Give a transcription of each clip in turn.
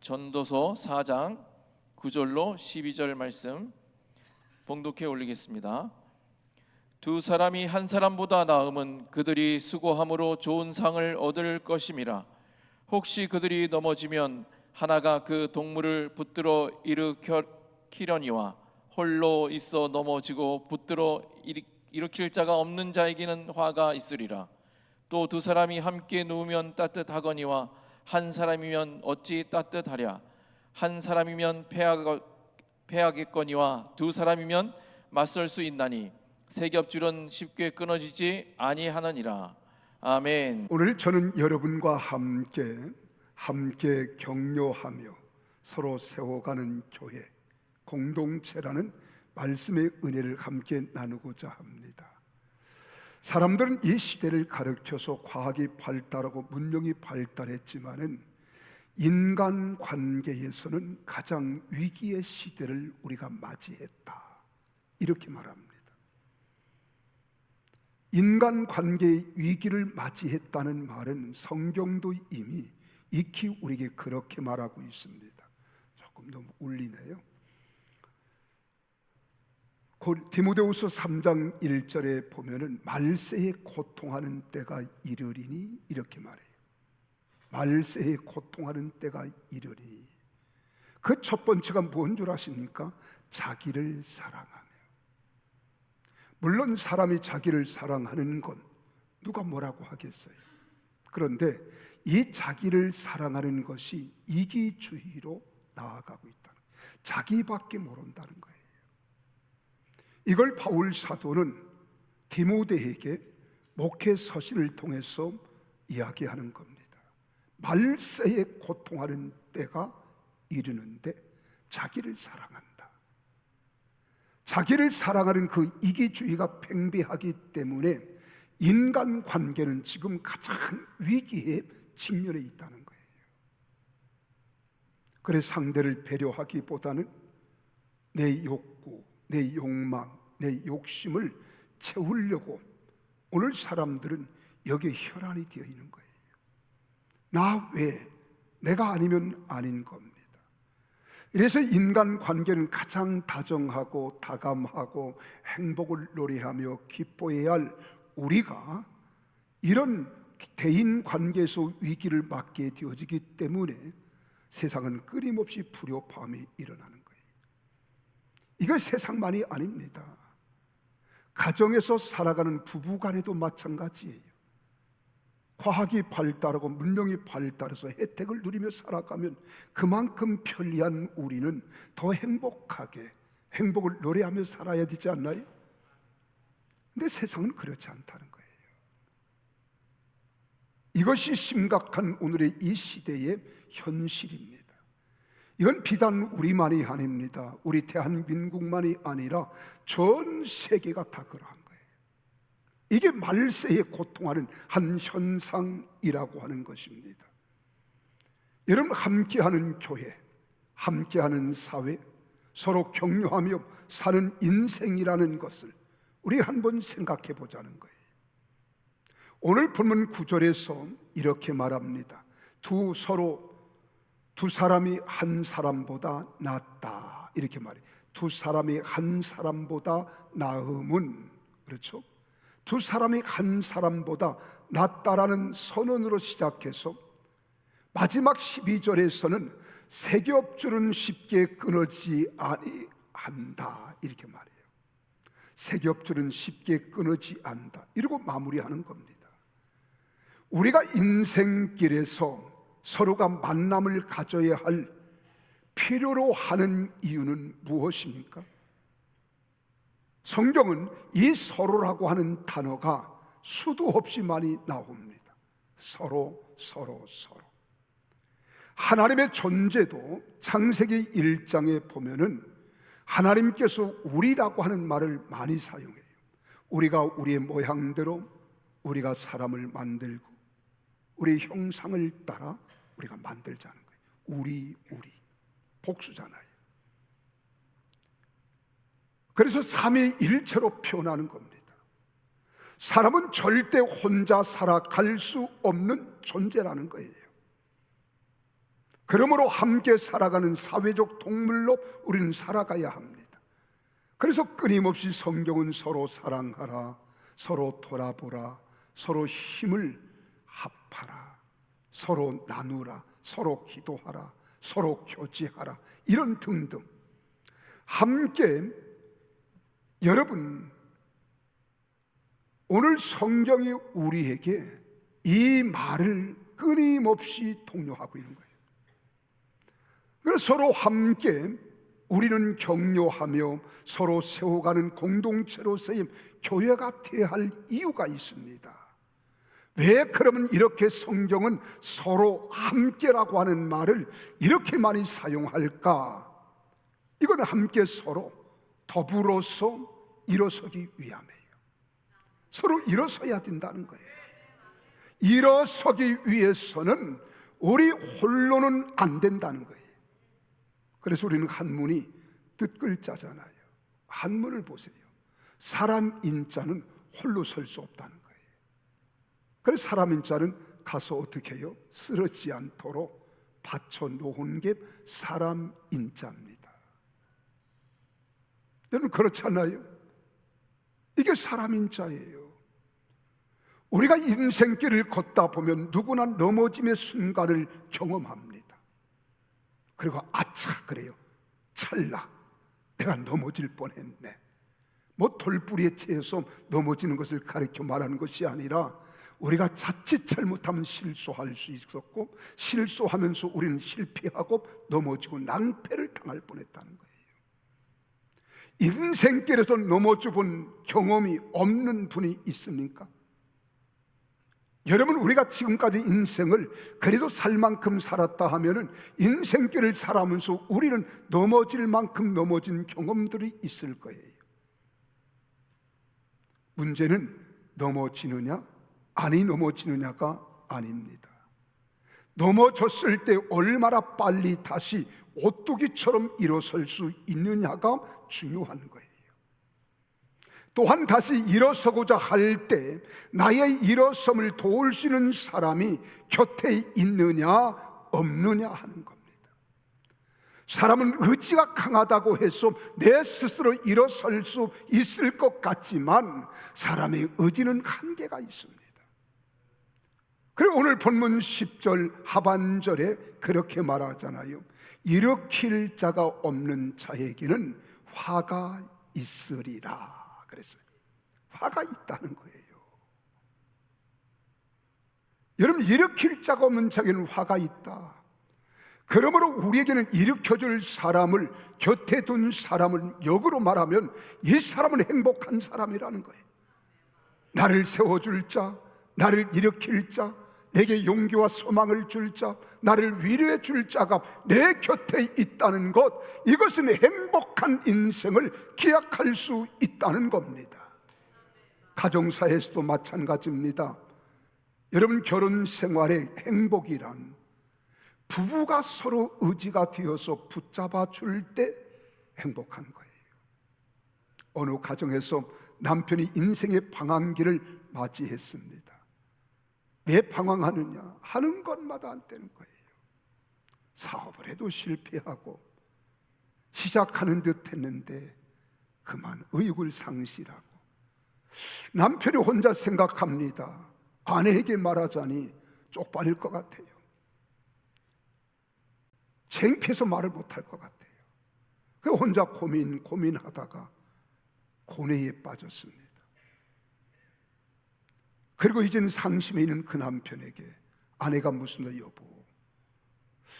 전도서 4장 9절로 12절 말씀 봉독해 올리겠습니다. 두 사람이 한 사람보다 나음은 그들이 수고함으로 좋은 상을 얻을 것임이라. 혹시 그들이 넘어지면 하나가 그 동물을 붙들어 일으키려니와 홀로 있어 넘어지고 붙들어 일으킬 자가 없는 자에게는 화가 있으리라. 또 두 사람이 함께 누우면 따뜻하거니와 한 사람이면 어찌 따뜻하랴. 한 사람이면 패하겠거니와 두 사람이면 맞설 수 있나니 세 겹줄은 쉽게 끊어지지 아니하느니라. 아멘. 오늘 저는 여러분과 함께 격려하며 서로 세워가는 교회 공동체라는 말씀의 은혜를 함께 나누고자 합니다. 사람들은 이 시대를 가르쳐서 과학이 발달하고 문명이 발달했지만은 인간관계에서는 가장 위기의 시대를 우리가 맞이했다, 이렇게 말합니다. 인간관계의 위기를 맞이했다는 말은 성경도 이미 익히 우리에게 그렇게 말하고 있습니다. 조금 너무 울리네요. 디모데후서 3장 1절에 보면은 말세에 고통하는 때가 이르리니 이렇게 말해요. 말세에 고통하는 때가 이르리니. 그 첫 번째가 뭔 줄 아십니까? 자기를 사랑하며. 물론 사람이 자기를 사랑하는 건 누가 뭐라고 하겠어요. 그런데 이 자기를 사랑하는 것이 이기주의로 나아가고 있다. 자기밖에 모른다는 거예요. 이걸 바울 사도는 디모데에게 목회 서신을 통해서 이야기하는 겁니다. 말세에 고통하는 때가 이르는데 자기를 사랑한다. 자기를 사랑하는 그 이기주의가 팽배하기 때문에 인간관계는 지금 가장 위기에 직면해 있다는 거예요. 그래서 상대를 배려하기보다는 내 욕구, 내 욕망, 내 욕심을 채우려고 오늘 사람들은 여기에 혈안이 되어 있는 거예요. 나 외에 내가 아니면 아닌 겁니다. 그래서 인간관계는 가장 다정하고 다감하고 행복을 노래하며 기뻐해야 할 우리가 이런 대인관계에서 위기를 맞게 되어지기 때문에 세상은 끊임없이 불협화음이 일어나는 거예요. 이거 세상만이 아닙니다. 가정에서 살아가는 부부간에도 마찬가지예요. 과학이 발달하고 문명이 발달해서 혜택을 누리며 살아가면 그만큼 편리한 우리는 더 행복하게 행복을 노래하며 살아야 되지 않나요? 근데 세상은 그렇지 않다는 거예요. 이것이 심각한 오늘의 이 시대의 현실입니다. 이건 비단 우리만이 아닙니다. 우리 대한민국만이 아니라 전 세계가 다 그러한 거예요. 이게 말세에 고통하는 한 현상이라고 하는 것입니다. 여러분, 함께하는 교회, 함께하는 사회, 서로 격려하며 사는 인생이라는 것을 우리 한번 생각해 보자는 거예요. 오늘 본문 9절에서 이렇게 말합니다. 두 사람이 한 사람보다 낫다, 이렇게 말해요. 두 사람이 한 사람보다 나음은, 그렇죠? 두 사람이 한 사람보다 낫다라는 선언으로 시작해서 마지막 12절에서는 세 겹줄은 쉽게 끊어지 아니한다, 이렇게 말해요. 세 겹줄은 쉽게 끊어지 않는다, 이러고 마무리하는 겁니다. 우리가 인생길에서 서로가 만남을 가져야 할 필요로 하는 이유는 무엇입니까? 성경은 이 서로라고 하는 단어가 수도 없이 많이 나옵니다. 서로. 하나님의 존재도 창세기 1장에 보면은 하나님께서 우리라고 하는 말을 많이 사용해요. 우리가 우리의 모양대로 우리가 사람을 만들고 우리 형상을 따라 우리가 만들자는 거예요. 우리 복수잖아요. 그래서 삼위일체로 표현하는 겁니다. 사람은 절대 혼자 살아갈 수 없는 존재라는 거예요. 그러므로 함께 살아가는 사회적 동물로 우리는 살아가야 합니다. 그래서 끊임없이 성경은 서로 사랑하라, 서로 돌아보라, 서로 힘을 합하라, 서로 나누라, 서로 기도하라, 서로 교제하라, 이런 등등. 함께, 여러분, 오늘 성경이 우리에게 이 말을 끊임없이 독려하고 있는 거예요. 그래서 서로 함께 우리는 격려하며 서로 세워가는 공동체로서의 교회가 되어야 할 이유가 있습니다. 왜 그러면 이렇게 성경은 서로 함께라고 하는 말을 이렇게 많이 사용할까? 이건 함께 서로 더불어서 일어서기 위함이에요. 서로 일어서야 된다는 거예요. 일어서기 위해서는 우리 홀로는 안 된다는 거예요. 그래서 우리는 한문이 뜻글자잖아요. 한문을 보세요. 사람 인자는 홀로 설 수 없다는 거예요. 그래서 사람 인자는 가서 어떻게 해요? 쓰러지지 않도록 받쳐 놓은 게 사람 인자입니다. 여러분 그렇지 않아요? 이게 사람 인자예요. 우리가 인생길을 걷다 보면 누구나 넘어짐의 순간을 경험합니다. 그리고 아차 그래요. 찰나 내가 넘어질 뻔했네. 뭐 돌부리에 채해서 넘어지는 것을 가르쳐 말하는 것이 아니라 우리가 자칫 잘못하면 실수할 수 있었고 실수하면서 우리는 실패하고 넘어지고 낭패를 당할 뻔했다는 거예요. 인생길에서 넘어져 본 경험이 없는 분이 있습니까? 여러분 우리가 지금까지 인생을 그래도 살 만큼 살았다 하면은 인생길을 살아가면서 우리는 넘어질 만큼 넘어진 경험들이 있을 거예요. 문제는 넘어지느냐 아니 넘어지느냐가 아닙니다. 넘어졌을 때 얼마나 빨리 다시 오뚜기처럼 일어설 수 있느냐가 중요한 거예요. 또한 다시 일어서고자 할 때 나의 일어섬을 도울 수 있는 사람이 곁에 있느냐 없느냐 하는 겁니다. 사람은 의지가 강하다고 해서 내 스스로 일어설 수 있을 것 같지만 사람의 의지는 한계가 있습니다. 그리고 오늘 본문 10절 하반절에 그렇게 말하잖아요. 일으킬 자가 없는 자에게는 화가 있으리라 그랬어요. 화가 있다는 거예요. 여러분 일으킬 자가 없는 자에게는 화가 있다. 그러므로 우리에게는 일으켜줄 사람을 곁에 둔 사람을 역으로 말하면 이 사람은 행복한 사람이라는 거예요. 나를 세워줄 자, 나를 일으킬 자, 내게 용기와 소망을 줄 자, 나를 위로해 줄 자가 내 곁에 있다는 것, 이것은 행복한 인생을 기약할 수 있다는 겁니다. 가정사에서도 마찬가지입니다. 여러분 결혼 생활의 행복이란 부부가 서로 의지가 되어서 붙잡아 줄 때 행복한 거예요. 어느 가정에서 남편이 인생의 방황기를 맞이했습니다. 왜 방황하느냐? 하는 것마다 안 되는 거예요. 사업을 해도 실패하고 시작하는 듯 했는데 그만 의욕을 상실하고 남편이 혼자 생각합니다. 아내에게 말하자니 쪽팔릴 것 같아요. 창피해서 말을 못할 것 같아요. 그래서 혼자 고민하다가 고뇌에 빠졌습니다. 그리고 이제는 상심에 있는 그 남편에게 아내가 묻습니다. 여보,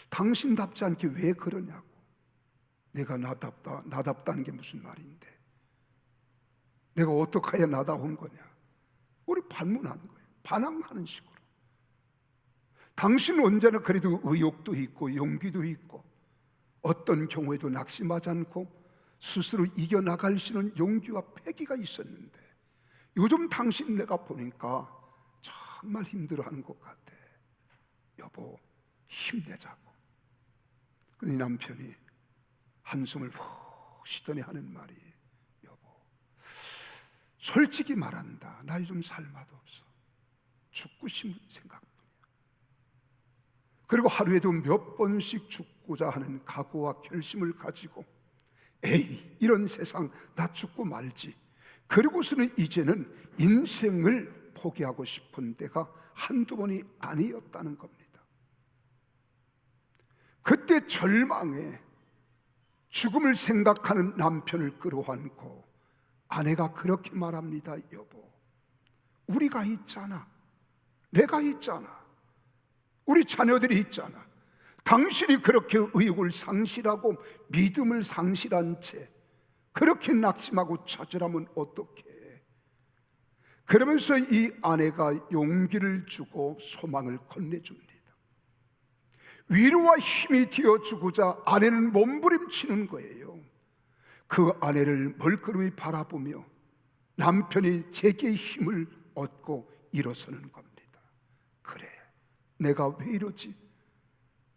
당신답지 않게 왜 그러냐고. 내가 나답다는 게 무슨 말인데, 내가 어떻게 해야 나다운 거냐. 우리 반문하는 거예요. 반항하는 식으로. 당신은 언제나 그래도 의욕도 있고 용기도 있고 어떤 경우에도 낙심하지 않고 스스로 이겨나갈 수 있는 용기와 패기가 있었는데 요즘 당신 내가 보니까 정말 힘들어하는 것 같아. 여보, 힘내자고. 이 남편이 한숨을 푹 쉬더니 하는 말이, 여보, 솔직히 말한다. 나 요즘 살맛 없어. 죽고 싶은 생각뿐이야. 그리고 하루에도 몇 번씩 죽고자 하는 각오와 결심을 가지고 에이, 이런 세상 나 죽고 말지, 그리고서는 이제는 인생을 포기하고 싶은 때가 한두 번이 아니었다는 겁니다. 그때 절망에 죽음을 생각하는 남편을 끌어안고 아내가 그렇게 말합니다. 여보, 우리가 있잖아, 내가 있잖아, 우리 자녀들이 있잖아. 당신이 그렇게 의욕을 상실하고 믿음을 상실한 채 그렇게 낙심하고 좌절하면 어떡해. 그러면서 이 아내가 용기를 주고 소망을 건네줍니다. 위로와 힘이 되어주고자 아내는 몸부림치는 거예요. 그 아내를 멀끄러미 바라보며 남편이 제게 힘을 얻고 일어서는 겁니다. 그래, 내가 왜 이러지?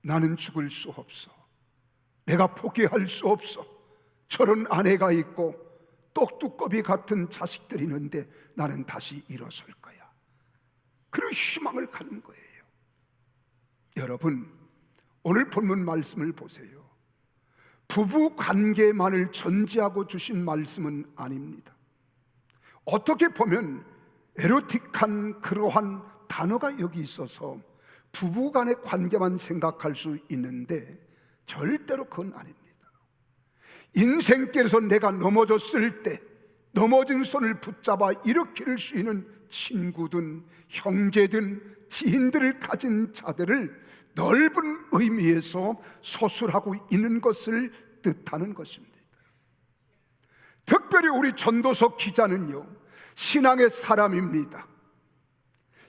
나는 죽을 수 없어. 내가 포기할 수 없어. 저런 아내가 있고 똑뚜껑이 같은 자식들이 있는데 나는 다시 일어설 거야. 그런 희망을 갖는 거예요. 여러분, 오늘 본문 말씀을 보세요. 부부 관계만을 전제하고 주신 말씀은 아닙니다. 어떻게 보면 에로틱한 그러한 단어가 여기 있어서 부부 간의 관계만 생각할 수 있는데 절대로 그건 아닙니다. 인생길에서 내가 넘어졌을 때 넘어진 손을 붙잡아 일으킬 수 있는 친구든 형제든 지인들을 가진 자들을 넓은 의미에서 서술하고 있는 것을 뜻하는 것입니다. 특별히 우리 전도서 기자는요, 신앙의 사람입니다.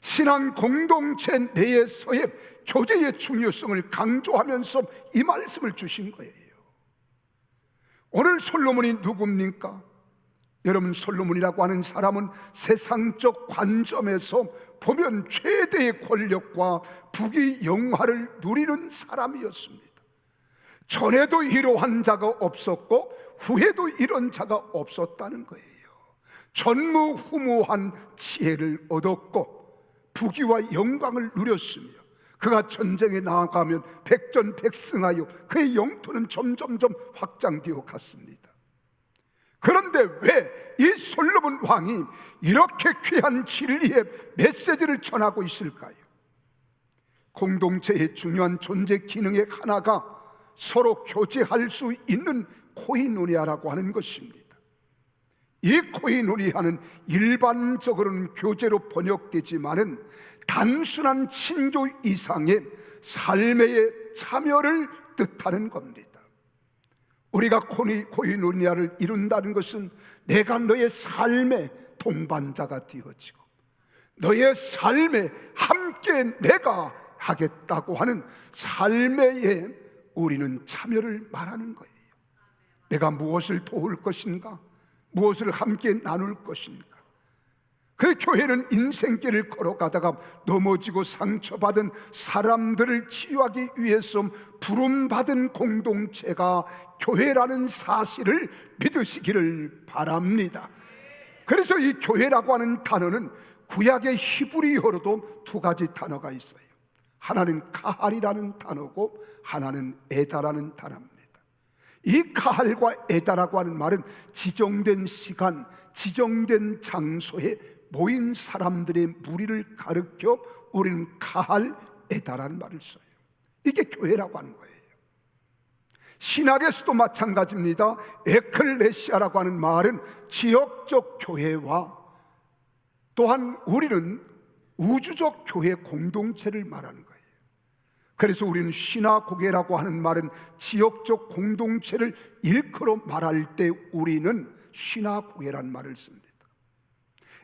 신앙 공동체 내에서의 교제의 중요성을 강조하면서 이 말씀을 주신 거예요. 오늘 솔로몬이 누굽니까? 여러분, 솔로몬이라고 하는 사람은 세상적 관점에서 보면 최대의 권력과 부귀 영화를 누리는 사람이었습니다. 전에도 이러한 자가 없었고 후에도 이런 자가 없었다는 거예요. 전무후무한 지혜를 얻었고 부귀와 영광을 누렸으며 그가 전쟁에 나아가면 백전백승하여 그의 영토는 점점점 확장되어 갔습니다. 그런데 왜 이 솔로몬 왕이 이렇게 귀한 진리의 메시지를 전하고 있을까요? 공동체의 중요한 존재 기능의 하나가 서로 교제할 수 있는 코이노니아라고 하는 것입니다. 이 코이노니아는 일반적으로는 교제로 번역되지만은 단순한 친교 이상의 삶의 참여를 뜻하는 겁니다. 우리가 코이노니아를 이룬다는 것은 내가 너의 삶의 동반자가 되어지고 너의 삶에 함께 내가 하겠다고 하는 삶에 우리는 참여를 말하는 거예요. 내가 무엇을 도울 것인가? 무엇을 함께 나눌 것인가? 그 교회는 인생길을 걸어가다가 넘어지고 상처받은 사람들을 치유하기 위해서 부름받은 공동체가 교회라는 사실을 믿으시기를 바랍니다. 그래서 이 교회라고 하는 단어는 구약의 히브리어로도 두 가지 단어가 있어요. 하나는 카할이라는 단어고 하나는 에다라는 단어입니다. 이 카할과 에다라고 하는 말은 지정된 시간, 지정된 장소에 모인 사람들의 무리를 가르쳐 우리는 카할, 에다라는 말을 써요. 이게 교회라고 하는 거예요. 신학에서도 마찬가지입니다. 에클레시아라고 하는 말은 지역적 교회와 또한 우리는 우주적 교회 공동체를 말하는 거예요. 그래서 우리는 시나고게라고 하는 말은 지역적 공동체를 일컬어 말할 때 우리는 시나고게라는 말을 씁니다.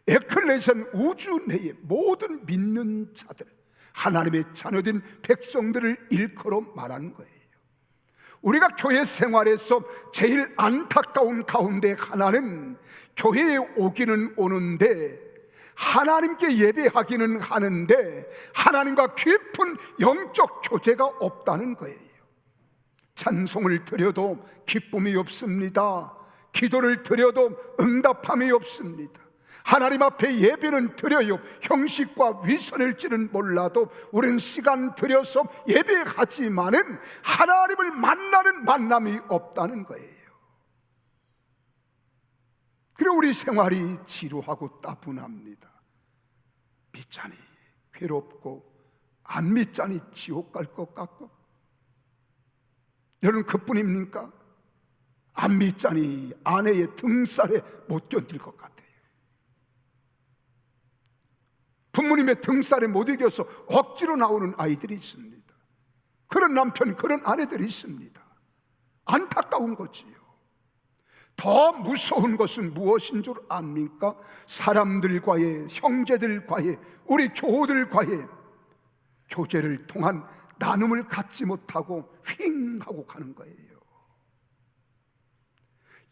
에클레시아는 우주 내의 모든 믿는 자들, 하나님의 자녀된 백성들을 일컬어 말하는 거예요. 우리가 교회 생활에서 제일 안타까운 가운데 하나는 교회에 오기는 오는데 하나님께 예배하기는 하는데 하나님과 깊은 영적 교제가 없다는 거예요. 찬송을 드려도 기쁨이 없습니다. 기도를 드려도 응답함이 없습니다. 하나님 앞에 예배는 드려요. 형식과 위선일지는 몰라도 우리는 시간 들여서 예배하지만은 하나님을 만나는 만남이 없다는 거예요. 그리고 우리 생활이 지루하고 따분합니다. 믿자니 괴롭고 안 믿자니 지옥 갈 것 같고. 여러분 그뿐입니까? 안 믿자니 아내의 등살에 못 견딜 것 같아요. 부모님의 등살에 못 이겨서 억지로 나오는 아이들이 있습니다. 그런 남편, 그런 아내들이 있습니다. 안타까운 거지요. 더 무서운 것은 무엇인 줄 압니까? 사람들과의, 형제들과의, 우리 교우들과의 교제를 통한 나눔을 갖지 못하고 휙 하고 가는 거예요.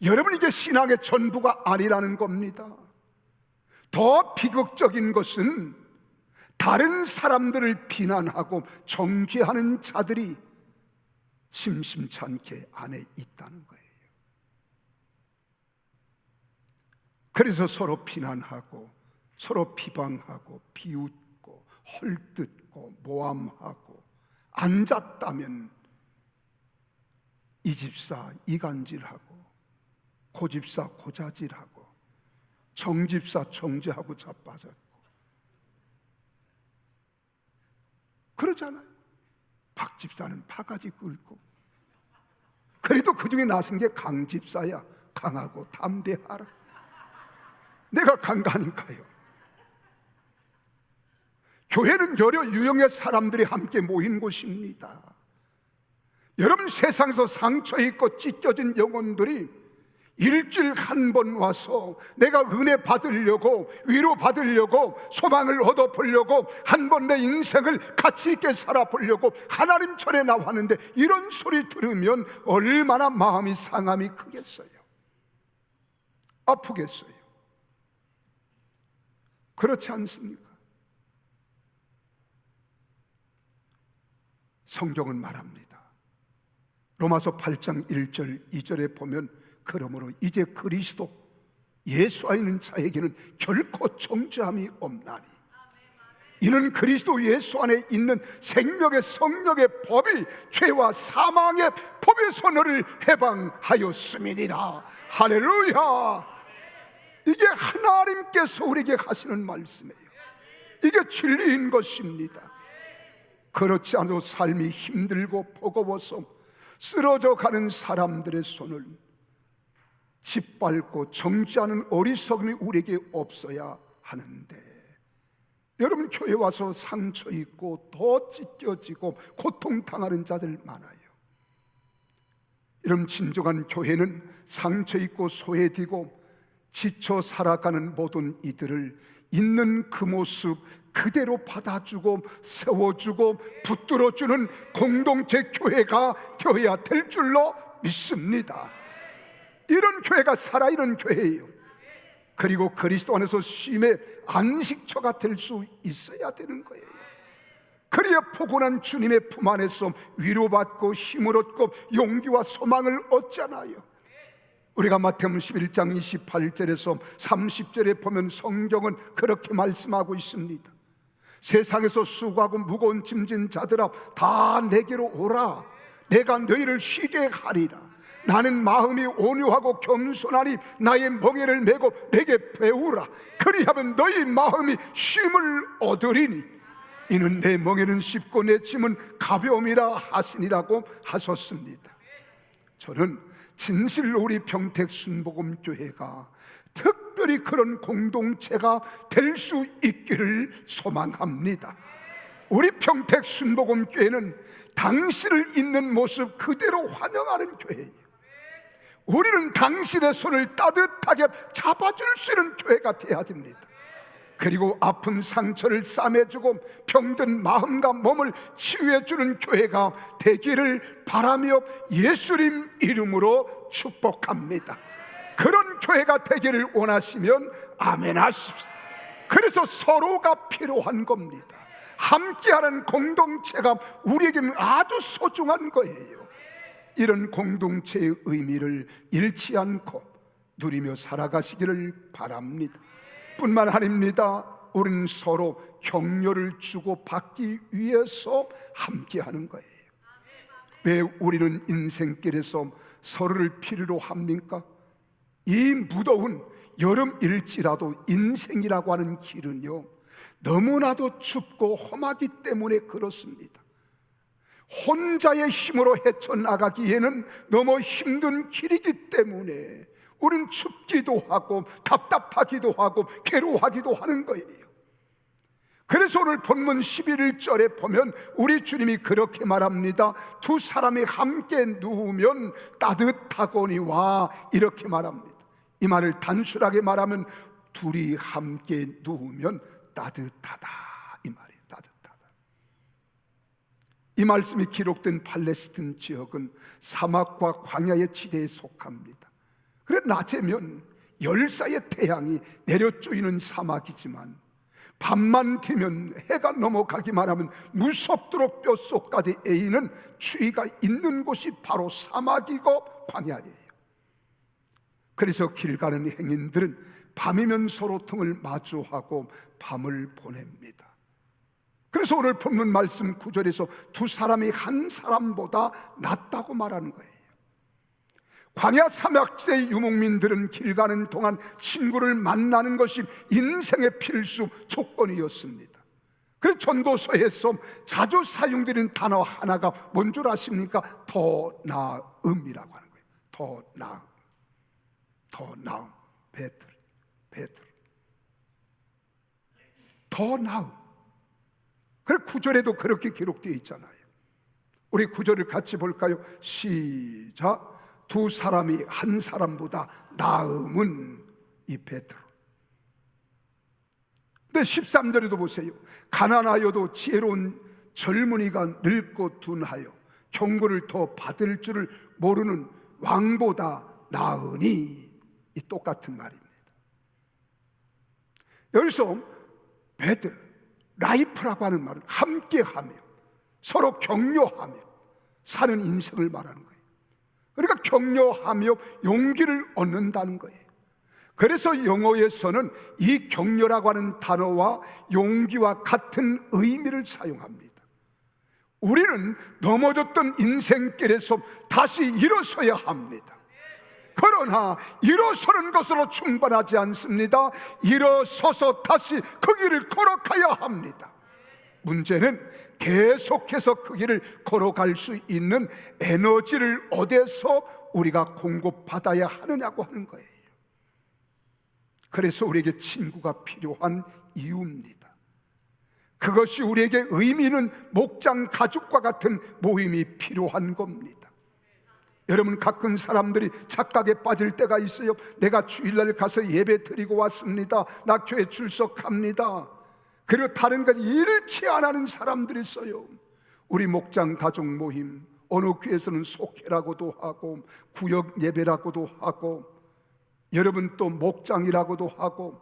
여러분, 이게 신앙의 전부가 아니라는 겁니다. 더 비극적인 것은 다른 사람들을 비난하고 정죄하는 자들이 심심치 않게 안에 있다는 거예요. 그래서 서로 비난하고 서로 비방하고 비웃고 헐뜯고 모함하고 앉았다면 이 집사 이간질하고 고집사 고자질하고 정집사 정죄하고 자빠졌고 그러잖아요. 박집사는 파가지 긁고. 그래도 그 중에 나선 게 강집사야. 강하고 담대하라. 내가 강가니까요. 교회는 여러 유형의 사람들이 함께 모인 곳입니다. 여러분, 세상에서 상처 있고 찢겨진 영혼들이 일주일 한 번 와서 내가 은혜 받으려고, 위로 받으려고, 소망을 얻어보려고, 한 번 내 인생을 가치 있게 살아보려고 하나님 전에 나왔는데, 이런 소리 들으면 얼마나 마음이 상함이 크겠어요. 아프겠어요. 그렇지 않습니까? 성경은 말합니다. 로마서 8장 1절 2절에 보면, 그러므로 이제 그리스도 예수 안에 있는 자에게는 결코 정죄함이 없나니 이는 그리스도 예수 안에 있는 생명의 성령의 법이 죄와 사망의 법에서 너를 해방하였음이니라. 할렐루야. 이게 하나님께서 우리에게 하시는 말씀이에요. 이게 진리인 것입니다. 그렇지 않아도 삶이 힘들고 버거워서 쓰러져 가는 사람들의 손을 짓밟고 정죄하는 어리석음이 우리에게 없어야 하는데, 여러분, 교회 와서 상처 있고 더 찢겨지고 고통당하는 자들 많아요. 여러분, 진정한 교회는 상처 있고 소외되고 지쳐 살아가는 모든 이들을 있는 그 모습 그대로 받아주고 세워주고 붙들어주는 공동체 교회가 되어야 될 줄로 믿습니다. 이런 교회가 살아있는 교회예요. 그리고 그리스도 안에서 쉼의 안식처가 될 수 있어야 되는 거예요. 그래야 포근한 주님의 품 안에서 위로받고 힘을 얻고 용기와 소망을 얻잖아요. 우리가 마태복음 11장 28절에서 30절에 보면 성경은 그렇게 말씀하고 있습니다. 세상에서 수고하고 무거운 짐진 자들아, 다 내게로 오라. 내가 너희를 쉬게 하리라. 나는 마음이 온유하고 겸손하니 나의 멍에를 메고 내게 배우라. 그리하면 너희 마음이 쉼을 얻으리니 이는 내 멍에는 쉽고 내 짐은 가벼움이라 하시니라고 하셨습니다. 저는 진실로 우리 평택 순복음교회가 특별히 그런 공동체가 될 수 있기를 소망합니다. 우리 평택 순복음교회는 당신을 있는 모습 그대로 환영하는 교회예요. 우리는 당신의 손을 따뜻하게 잡아줄 수 있는 교회가 되어야 됩니다. 그리고 아픈 상처를 싸매주고 병든 마음과 몸을 치유해주는 교회가 되기를 바라며 예수님 이름으로 축복합니다. 그런 교회가 되기를 원하시면 아멘 하십시오. 그래서 서로가 필요한 겁니다. 함께하는 공동체가 우리에게는 아주 소중한 거예요. 이런 공동체의 의미를 잃지 않고 누리며 살아가시기를 바랍니다. 뿐만 아닙니다. 우리는 서로 격려를 주고 받기 위해서 함께하는 거예요. 왜 우리는 인생길에서 서로를 필요로 합니까? 이 무더운 여름일지라도 인생이라고 하는 길은요, 너무나도 춥고 험하기 때문에 그렇습니다. 혼자의 힘으로 헤쳐나가기에는 너무 힘든 길이기 때문에 우린 춥기도 하고 답답하기도 하고 괴로워하기도 하는 거예요. 그래서 오늘 본문 11절에 보면 우리 주님이 그렇게 말합니다. 두 사람이 함께 누우면 따뜻하거니와 이렇게 말합니다. 이 말을 단순하게 말하면 둘이 함께 누우면 따뜻하다, 이 말이에요. 따뜻하다. 이 말씀이 기록된 팔레스틴 지역은 사막과 광야의 지대에 속합니다. 그래 낮에면 열사의 태양이 내려쪼이는 사막이지만 밤만 되면 해가 넘어가기만 하면 무섭도록 뼛속까지 에이는 추위가 있는 곳이 바로 사막이고 광야예요. 그래서 길 가는 행인들은 밤이면 서로 등을 마주하고 밤을 보냅니다. 그래서 오늘 본문 말씀 9절에서 두 사람이 한 사람보다 낫다고 말하는 거예요. 광야 사막지대 유목민들은 길 가는 동안 친구를 만나는 것이 인생의 필수 조건이었습니다. 그래서 전도서에서 자주 사용되는 단어 하나가 뭔 줄 아십니까? 더 나음이라고 하는 거예요. 더 나음, 더 나음, better, 더 나음. 그래서 9절에도 그렇게 기록되어 있잖아요. 우리 9절을 같이 볼까요? 시작. 두 사람이 한 사람보다 나음은 이 베드로. 근데 13절에도 보세요. 가난하여도 지혜로운 젊은이가 늙고 둔하여 경고를 더 받을 줄을 모르는 왕보다 나으니, 이 똑같은 말입니다. 여기서 베드로, 라이프라고 하는 말은 함께하며 서로 격려하며 사는 인생을 말하는 거예요. 그러니까 격려하며 용기를 얻는다는 거예요. 그래서 영어에서는 이 격려라고 하는 단어와 용기와 같은 의미를 사용합니다. 우리는 넘어졌던 인생길에서 다시 일어서야 합니다. 그러나 일어서는 것으로 충분하지 않습니다. 일어서서 다시 그 길을 걸어가야 합니다. 문제는 계속해서 그 길을 걸어갈 수 있는 에너지를 어디서 우리가 공급받아야 하느냐고 하는 거예요. 그래서 우리에게 친구가 필요한 이유입니다. 그것이 우리에게 의미 있는 목장 가족과 같은 모임이 필요한 겁니다. 여러분, 가끔 사람들이 착각에 빠질 때가 있어요. 내가 주일날 가서 예배 드리고 왔습니다. 나 교회 출석합니다. 그리고 다른 가지 일치 안 하는 사람들이 있어요. 우리 목장 가족 모임, 어느 교회에서는 속회라고도 하고 구역 예배라고도 하고, 여러분 또 목장이라고도 하고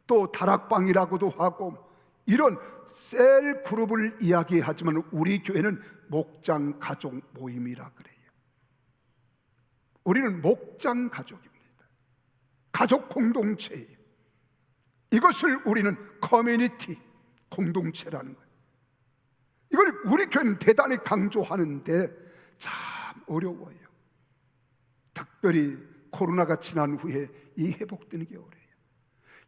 또 다락방이라고도 하고, 이런 셀 그룹을 이야기하지만 우리 교회는 목장 가족 모임이라 그래요. 우리는 목장 가족입니다. 가족 공동체예요. 이것을 우리는 커뮤니티, 공동체라는 거예요. 이걸 우리 교회는 대단히 강조하는데 참 어려워요. 특별히 코로나가 지난 후에 이 회복되는 게 어려워요.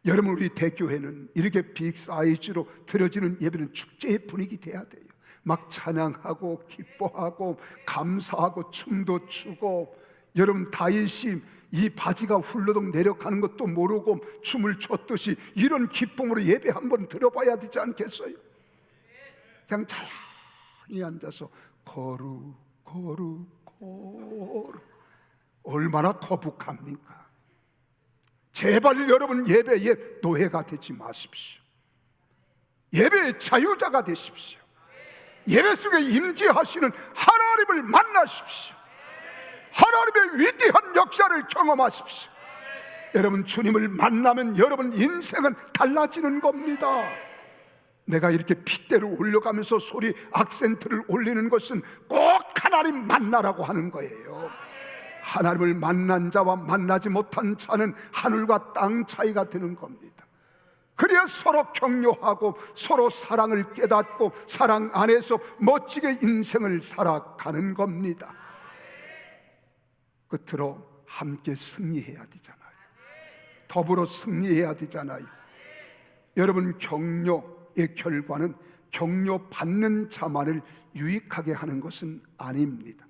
여러분, 우리 대교회는 이렇게 빅사이즈로 드려지는 예배는 축제의 분위기 돼야 돼요. 막 찬양하고 기뻐하고 감사하고 춤도 추고, 여러분 다윗이 이 바지가 훌러덩 내려가는 것도 모르고 춤을 췄듯이 이런 기쁨으로 예배 한번 들어봐야 되지 않겠어요? 그냥 조용히 앉아서 거룩 거룩 거룩, 얼마나 거북합니까? 제발 여러분 예배의 노예가 되지 마십시오. 예배의 자유자가 되십시오. 예배 속에 임재하시는 하나님을 만나십시오. 하나님의 위대한 역사를 경험하십시오. 여러분, 주님을 만나면 여러분 인생은 달라지는 겁니다. 내가 이렇게 핏대로 올려가면서 소리 악센트를 올리는 것은 꼭 하나님 만나라고 하는 거예요. 하나님을 만난 자와 만나지 못한 자는 하늘과 땅 차이가 되는 겁니다. 그래야 서로 격려하고 서로 사랑을 깨닫고 사랑 안에서 멋지게 인생을 살아가는 겁니다. 끝으로 함께 승리해야 되잖아요. 더불어 승리해야 되잖아요. 여러분, 격려의 결과는 격려받는 자만을 유익하게 하는 것은 아닙니다.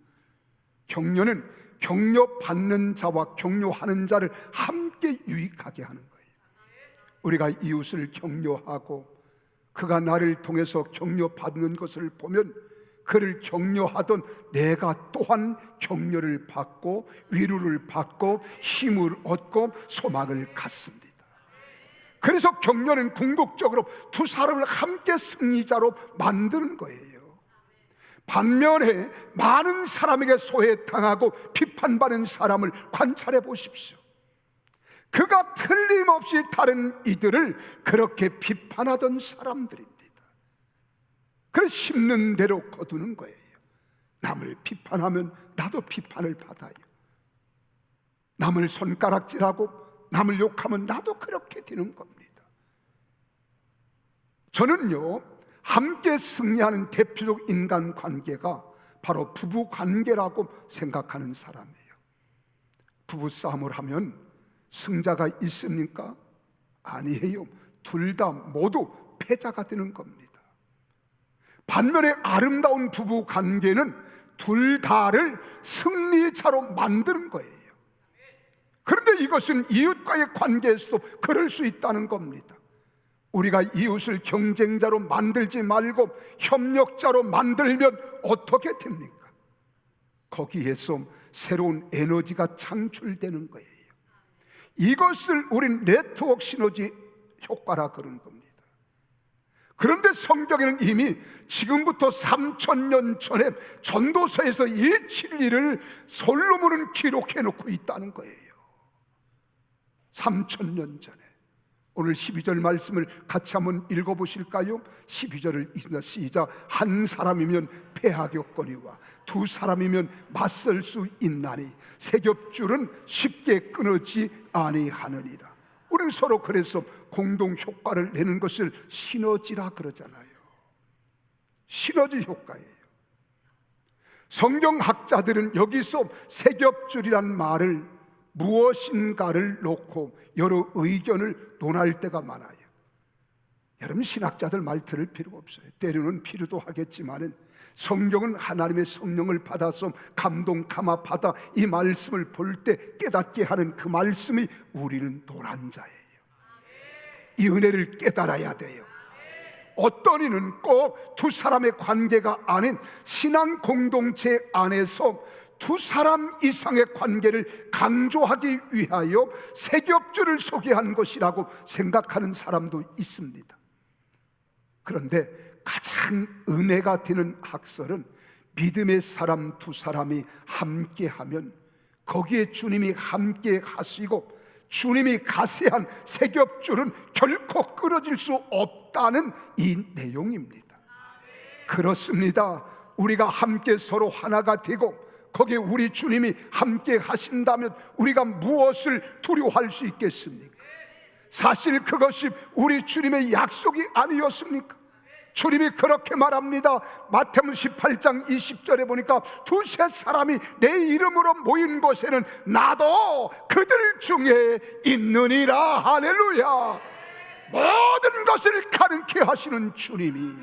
격려는 격려받는 자와 격려하는 자를 함께 유익하게 하는 거예요. 우리가 이웃을 격려하고 그가 나를 통해서 격려받는 것을 보면 그를 격려하던 내가 또한 격려를 받고 위로를 받고 힘을 얻고 소망을 갖습니다. 그래서 격려는 궁극적으로 두 사람을 함께 승리자로 만드는 거예요. 반면에 많은 사람에게 소외당하고 비판받는 사람을 관찰해 보십시오. 그가 틀림없이 다른 이들을 그렇게 비판하던 사람들입니다. 그래서 심는 대로 거두는 거예요. 남을 비판하면 나도 비판을 받아요. 남을 손가락질하고 남을 욕하면 나도 그렇게 되는 겁니다. 저는요, 함께 승리하는 대표적 인간관계가 바로 부부관계라고 생각하는 사람이에요. 부부싸움을 하면 승자가 있습니까? 아니에요. 둘 다 모두 패자가 되는 겁니다. 반면에 아름다운 부부관계는 둘 다를 승리자로 만드는 거예요. 그런데 이것은 이웃과의 관계에서도 그럴 수 있다는 겁니다. 우리가 이웃을 경쟁자로 만들지 말고 협력자로 만들면 어떻게 됩니까? 거기에서 새로운 에너지가 창출되는 거예요. 이것을 우린 네트워크 시너지 효과라 그러는 겁니다. 그런데 성경에는 이미 지금부터 3000년 전에 전도서에서 이 진리를 솔로몬은 기록해 놓고 있다는 거예요. 3000년 전에. 오늘 12절 말씀을 같이 한번 읽어보실까요? 12절을 읽습니다. 시작. 한 사람이면 패하겠거니와 두 사람이면 맞설 수 있나니 세 겹줄은 쉽게 끊어지 아니하느니라. 우리는 서로 그래서 공동 효과를 내는 것을 시너지라 그러잖아요. 시너지 효과예요. 성경학자들은 여기서 세 겹줄이란 말을 무엇인가를 놓고 여러 의견을 논할 때가 많아요. 여러분, 신학자들 말 들을 필요가 없어요. 때로는 필요도 하겠지만은 성경은 하나님의 성령을 받아서 감동 감화 받아 이 말씀을 볼 때 깨닫게 하는 그 말씀이 우리는 노란 자예요. 이 은혜를 깨달아야 돼요. 어떤 이는 꼭 두 사람의 관계가 아닌 신앙 공동체 안에서 두 사람 이상의 관계를 강조하기 위하여 세 겹줄을 소개한 것이라고 생각하는 사람도 있습니다. 그런데 가장 은혜가 되는 학설은 믿음의 사람 두 사람이 함께하면 거기에 주님이 함께 하시고 주님이 가세한 세 겹줄은 결코 끊어질 수 없다는 이 내용입니다. 그렇습니다. 우리가 함께 서로 하나가 되고 거기에 우리 주님이 함께 하신다면 우리가 무엇을 두려워할 수 있겠습니까? 사실 그것이 우리 주님의 약속이 아니었습니까? 주님이 그렇게 말합니다. 마태복음 18장 20절에 보니까 두세 사람이 내 이름으로 모인 곳에는 나도 그들 중에 있느니라. 할렐루야. 모든 것을 가능케 하시는 주님이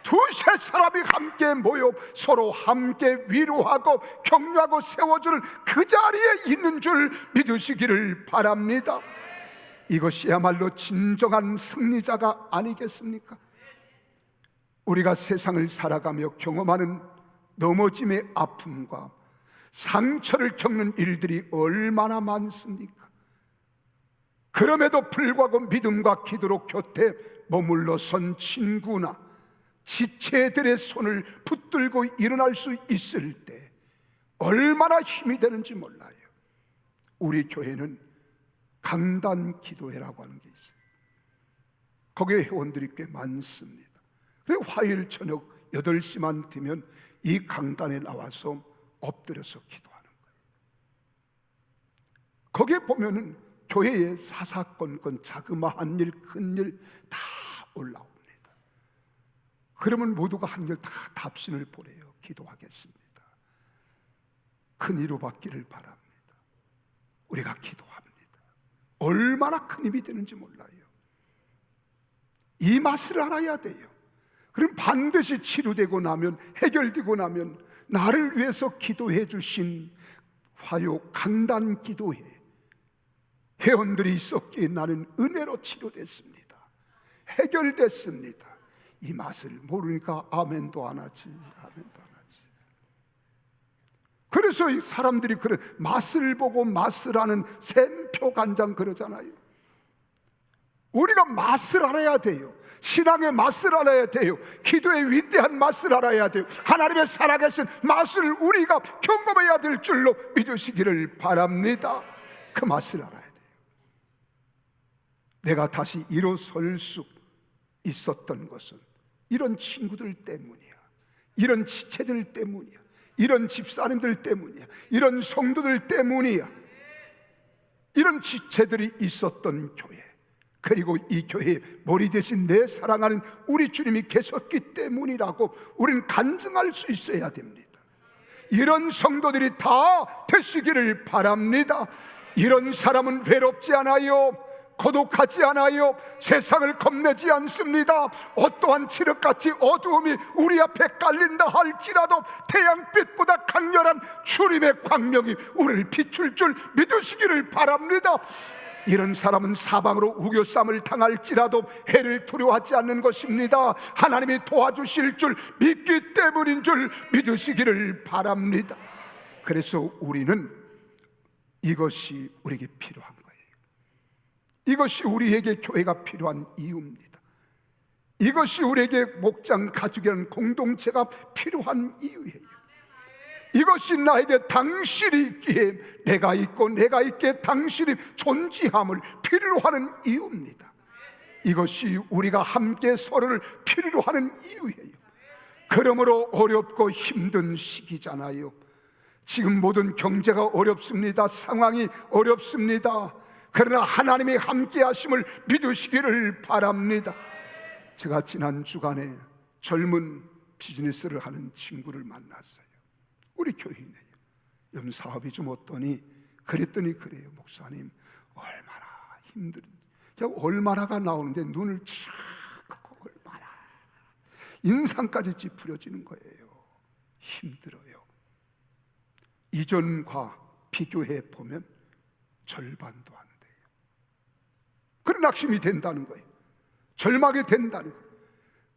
두세 사람이 함께 모여 서로 함께 위로하고 격려하고 세워주는 그 자리에 있는 줄 믿으시기를 바랍니다. 이것이야말로 진정한 승리자가 아니겠습니까? 우리가 세상을 살아가며 경험하는 넘어짐의 아픔과 상처를 겪는 일들이 얼마나 많습니까? 그럼에도 불구하고 믿음과 기도로 곁에 머물러 선 친구나 지체들의 손을 붙들고 일어날 수 있을 때 얼마나 힘이 되는지 몰라요. 우리 교회는 강단 기도회라고 하는 게 있어요. 거기에 회원들이 꽤 많습니다. 그리고 화요일 저녁 8시만 되면 이 강단에 나와서 엎드려서 기도하는 거예요. 거기에 보면은 교회의 사사건건 자그마한 일, 큰 일 다 올라옵니다. 그러면 모두가 한결 다 답신을 보내요. 기도하겠습니다. 큰 위로 받기를 바랍니다. 우리가 기도합니다. 얼마나 큰 힘이 되는지 몰라요. 이 맛을 알아야 돼요. 그럼 반드시 치료되고 나면, 해결되고 나면 나를 위해서 기도해 주신 화요 강단 기도회 회원들이 있었기에 나는 은혜로 치료됐습니다. 해결됐습니다. 이 맛을 모르니까 아멘도 안 하지. 아멘도 안 하지. 그래서 이 사람들이 그래 맛을 보고 맛을 아는 샘표 간장 그러잖아요. 우리가 맛을 알아야 돼요. 신앙의 맛을 알아야 돼요. 기도의 위대한 맛을 알아야 돼요. 하나님의 살아계신 맛을 우리가 경험해야 될 줄로 믿으시기를 바랍니다. 그 맛을 알아야 돼요. 내가 다시 일어설 수 있었던 것은 이런 친구들 때문이야. 이런 지체들 때문이야. 이런 집사님들 때문이야. 이런 성도들 때문이야. 이런 지체들이 있었던 교회, 그리고 이 교회에 머리 대신 내 사랑하는 우리 주님이 계셨기 때문이라고 우리는 간증할 수 있어야 됩니다. 이런 성도들이 다 되시기를 바랍니다. 이런 사람은 외롭지 않아요. 고독하지 않아요. 세상을 겁내지 않습니다. 어떠한 칠흑같이 어두움이 우리 앞에 깔린다 할지라도 태양빛보다 강렬한 주님의 광명이 우리를 비출 줄 믿으시기를 바랍니다. 이런 사람은 사방으로 우겨쌈을 당할지라도 해를 두려워하지 않는 것입니다. 하나님이 도와주실 줄 믿기 때문인 줄 믿으시기를 바랍니다. 그래서 우리는 이것이 우리에게 필요한 거예요. 이것이 우리에게 교회가 필요한 이유입니다. 이것이 우리에게 목장 가족이라는 공동체가 필요한 이유예요. 이것이 나에게 당신이 있기에 내가 있고 내가 있기에 당신이 존재함을 필요로 하는 이유입니다. 이것이 우리가 함께 서로를 필요로 하는 이유예요. 그러므로 어렵고 힘든 시기잖아요. 지금 모든 경제가 어렵습니다. 상황이 어렵습니다. 그러나 하나님이 함께 하심을 믿으시기를 바랍니다. 제가 지난 주간에 젊은 비즈니스를 하는 친구를 만났어요. 우리 교인이에요. 요즘 사업이 좀 어떠니? 그랬더니 그래요. 목사님, 얼마나 힘든지. 얼마나가 나오는데 눈을 쫙 하고 얼마나 인상까지 찌푸려지는 거예요. 힘들어요. 이전과 비교해 보면 절반도 안 돼요. 그런 낙심이 된다는 거예요. 절망이 된다는 거예요.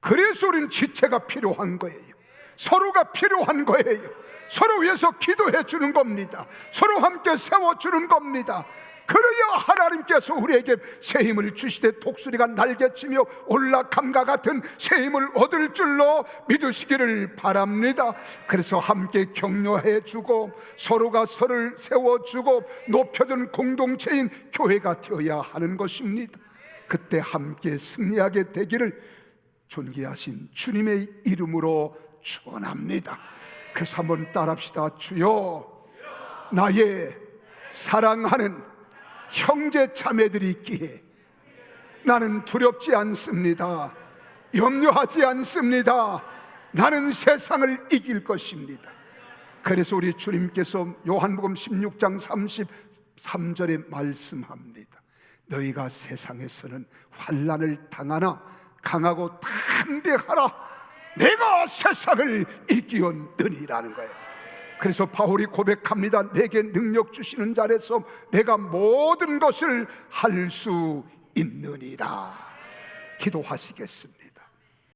그래서 우리는 지체가 필요한 거예요. 서로가 필요한 거예요. 서로 위해서 기도해 주는 겁니다. 서로 함께 세워주는 겁니다. 그래야 하나님께서 우리에게 새 힘을 주시되 독수리가 날개치며 올라감과 같은 새 힘을 얻을 줄로 믿으시기를 바랍니다. 그래서 함께 격려해 주고 서로가 서로를 세워주고 높여준 공동체인 교회가 되어야 하는 것입니다. 그때 함께 승리하게 되기를 존귀하신 주님의 이름으로 축원합니다. 그래서 한번 따라합시다. 주여, 나의 사랑하는 형제 자매들이 있기에 나는 두렵지 않습니다. 염려하지 않습니다. 나는 세상을 이길 것입니다. 그래서 우리 주님께서 요한복음 16장 33절에 말씀합니다. 너희가 세상에서는 환난을 당하나 강하고 담대하라. 내가 세상을 이기었느니라는 거예요. 그래서 바울이 고백합니다. 내게 능력 주시는 자에서 내가 모든 것을 할 수 있느니라. 기도하시겠습니다.